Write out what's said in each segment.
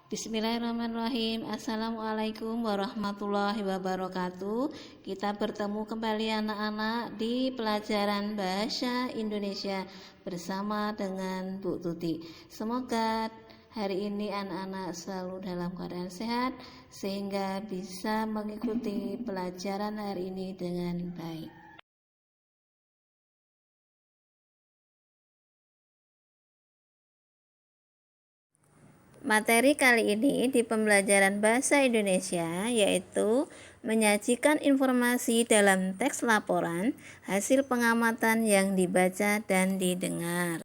Bismillahirrahmanirrahim. Assalamualaikum warahmatullahi wabarakatuh. Kita bertemu kembali anak-anak di pelajaran Bahasa Indonesia bersama dengan Bu Tuti. Semoga hari ini anak-anak selalu dalam keadaan sehat sehingga bisa mengikuti pelajaran hari ini dengan baik. Materi kali ini di pembelajaran Bahasa Indonesia yaitu menyajikan informasi dalam teks laporan hasil pengamatan yang dibaca dan didengar.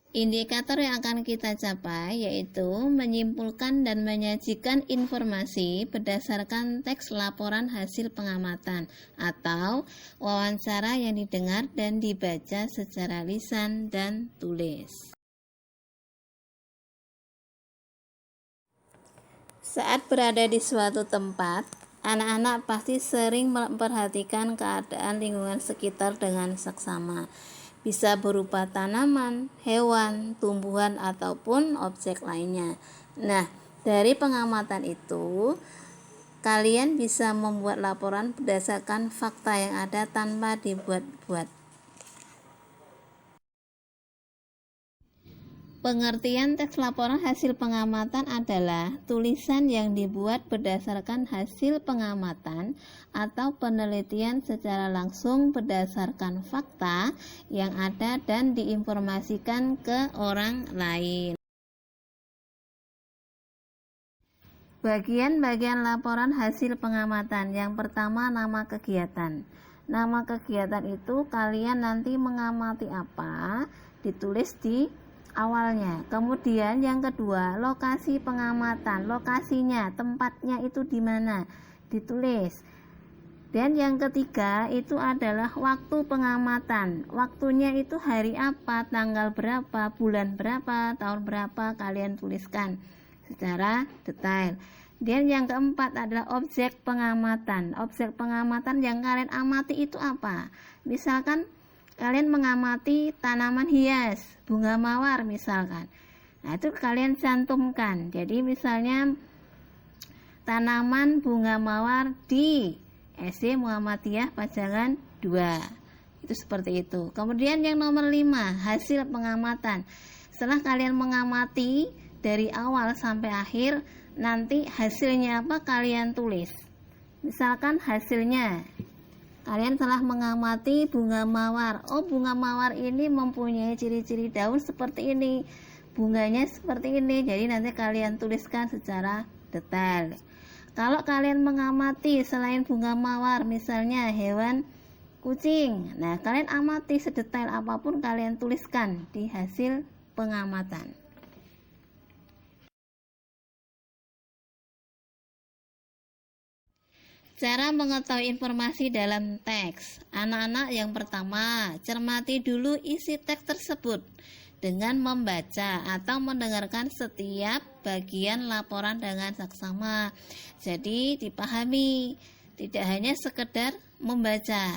Indikator yang akan kita capai yaitu menyimpulkan dan menyajikan informasi berdasarkan teks laporan hasil pengamatan atau wawancara yang didengar dan dibaca secara lisan dan tulis. Saat berada di suatu tempat, anak-anak pasti sering memperhatikan keadaan lingkungan sekitar dengan seksama. Bisa berupa tanaman, hewan, tumbuhan, ataupun objek lainnya. Nah, dari pengamatan itu, kalian bisa membuat laporan berdasarkan fakta yang ada tanpa dibuat-buat. Pengertian teks laporan hasil pengamatan adalah tulisan yang dibuat berdasarkan hasil pengamatan atau penelitian secara langsung berdasarkan fakta yang ada dan diinformasikan ke orang lain. Bagian-bagian laporan hasil pengamatan. Yang pertama, nama kegiatan. Nama kegiatan itu kalian nanti mengamati apa, ditulis di awalnya. Kemudian yang kedua, lokasi pengamatan, lokasinya, tempatnya itu di mana, ditulis. Dan yang ketiga itu adalah waktu pengamatan. Waktunya itu hari apa, tanggal berapa, bulan berapa, tahun berapa, kalian tuliskan secara detail. Dan yang keempat adalah objek pengamatan. Objek pengamatan yang kalian amati itu apa? Misalkan kalian mengamati tanaman hias, bunga mawar misalkan. Nah, itu kalian cantumkan. Jadi misalnya tanaman bunga mawar di SD Muhammadiyah Pajangan 2. Itu seperti itu. Kemudian yang nomor 5, hasil pengamatan. Setelah kalian mengamati dari awal sampai akhir, nanti hasilnya apa kalian tulis. Misalkan hasilnya kalian telah mengamati bunga mawar. Oh, bunga mawar ini mempunyai ciri-ciri daun seperti ini, bunganya seperti ini. Jadi nanti kalian tuliskan secara detail. Kalau kalian mengamati selain bunga mawar, misalnya hewan kucing, nah kalian amati sedetail apapun kalian tuliskan di hasil pengamatan. Cara mengetahui informasi dalam teks. Anak-anak yang pertama, cermati dulu isi teks tersebut dengan membaca atau mendengarkan setiap bagian laporan dengan saksama. Jadi dipahami, tidak hanya sekedar membaca.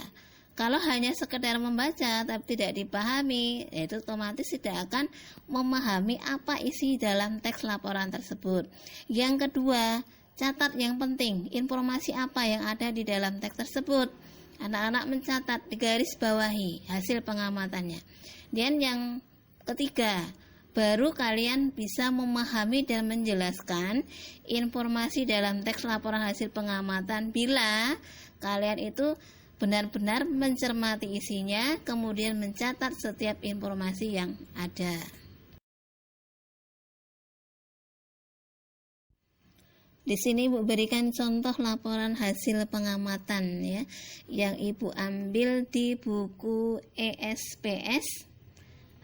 Kalau hanya sekedar membaca tapi tidak dipahami, itu otomatis tidak akan memahami apa isi dalam teks laporan tersebut. Yang kedua, catat yang penting, informasi apa yang ada di dalam teks tersebut. Anak-anak mencatat, digaris bawahi hasil pengamatannya. Dan yang ketiga, baru kalian bisa memahami dan menjelaskan informasi dalam teks laporan hasil pengamatan bila kalian itu benar-benar mencermati isinya, kemudian mencatat setiap informasi yang ada. Di sini Ibu berikan contoh laporan hasil pengamatan ya, yang Ibu ambil di buku ESPS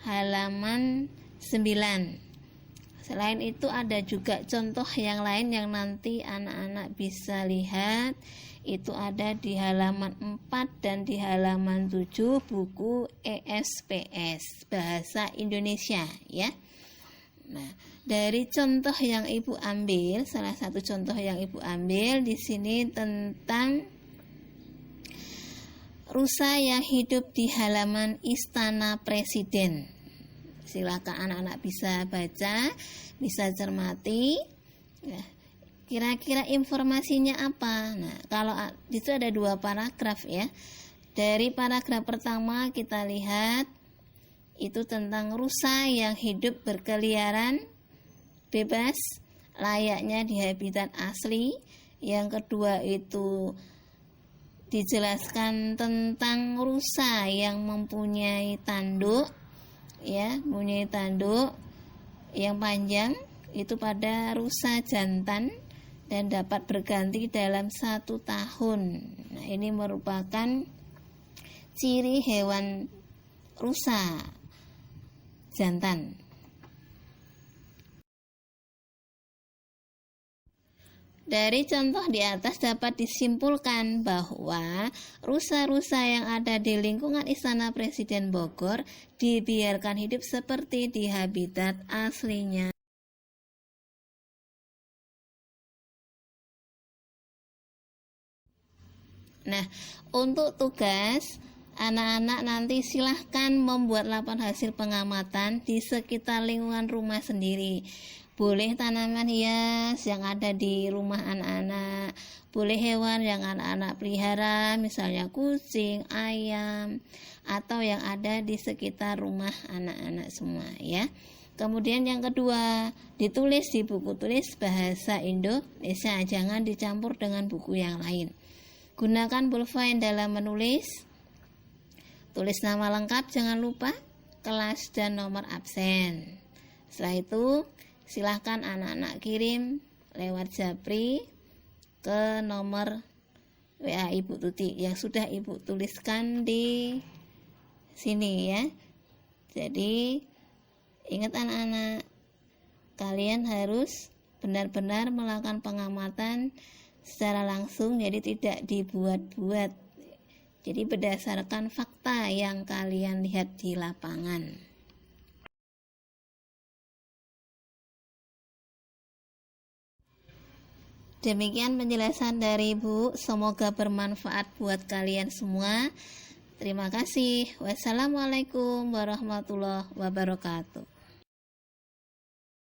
halaman 9. Selain itu ada juga contoh yang lain yang nanti anak-anak bisa lihat. Itu ada di halaman 4 dan di halaman 7 buku ESPS Bahasa Indonesia ya. Nah, dari contoh yang Ibu ambil, salah satu contoh yang Ibu ambil di sini tentang rusa yang hidup di halaman Istana Presiden. Silakan anak-anak bisa baca, bisa cermati. Ya, kira-kira informasinya apa? Nah, kalau itu ada 2 paragraf ya. Dari paragraf pertama kita lihat itu tentang rusa yang hidup berkeliaran bebas layaknya di habitat asli. Yang kedua itu dijelaskan tentang rusa yang mempunyai tanduk, ya, mempunyai tanduk yang panjang itu pada rusa jantan dan dapat berganti dalam 1 tahun. Nah, ini merupakan ciri hewan rusa jantan. Dari contoh di atas dapat disimpulkan bahwa rusa-rusa yang ada di lingkungan Istana Presiden Bogor dibiarkan hidup seperti di habitat aslinya. Nah, untuk tugas anak-anak nanti silahkan membuat laporan hasil pengamatan di sekitar lingkungan rumah sendiri. Boleh tanaman hias yang ada di rumah anak-anak, boleh hewan yang anak-anak pelihara, misalnya kucing, ayam, atau yang ada di sekitar rumah anak-anak semua ya. Kemudian yang kedua, ditulis di buku tulis bahasa Indonesia, jangan dicampur dengan buku yang lain. Gunakan pulpen dalam menulis, tulis nama lengkap jangan lupa, kelas dan nomor absen. Setelah itu silahkan anak-anak kirim lewat Japri ke nomor WA Ibu Tuti yang sudah Ibu tuliskan di sini ya. Jadi ingat anak-anak, kalian harus benar-benar melakukan pengamatan secara langsung, jadi tidak dibuat-buat. Jadi berdasarkan fakta yang kalian lihat di lapangan. Demikian penjelasan dari Ibu, semoga bermanfaat buat kalian semua. Terima kasih. Wassalamualaikum warahmatullahi wabarakatuh.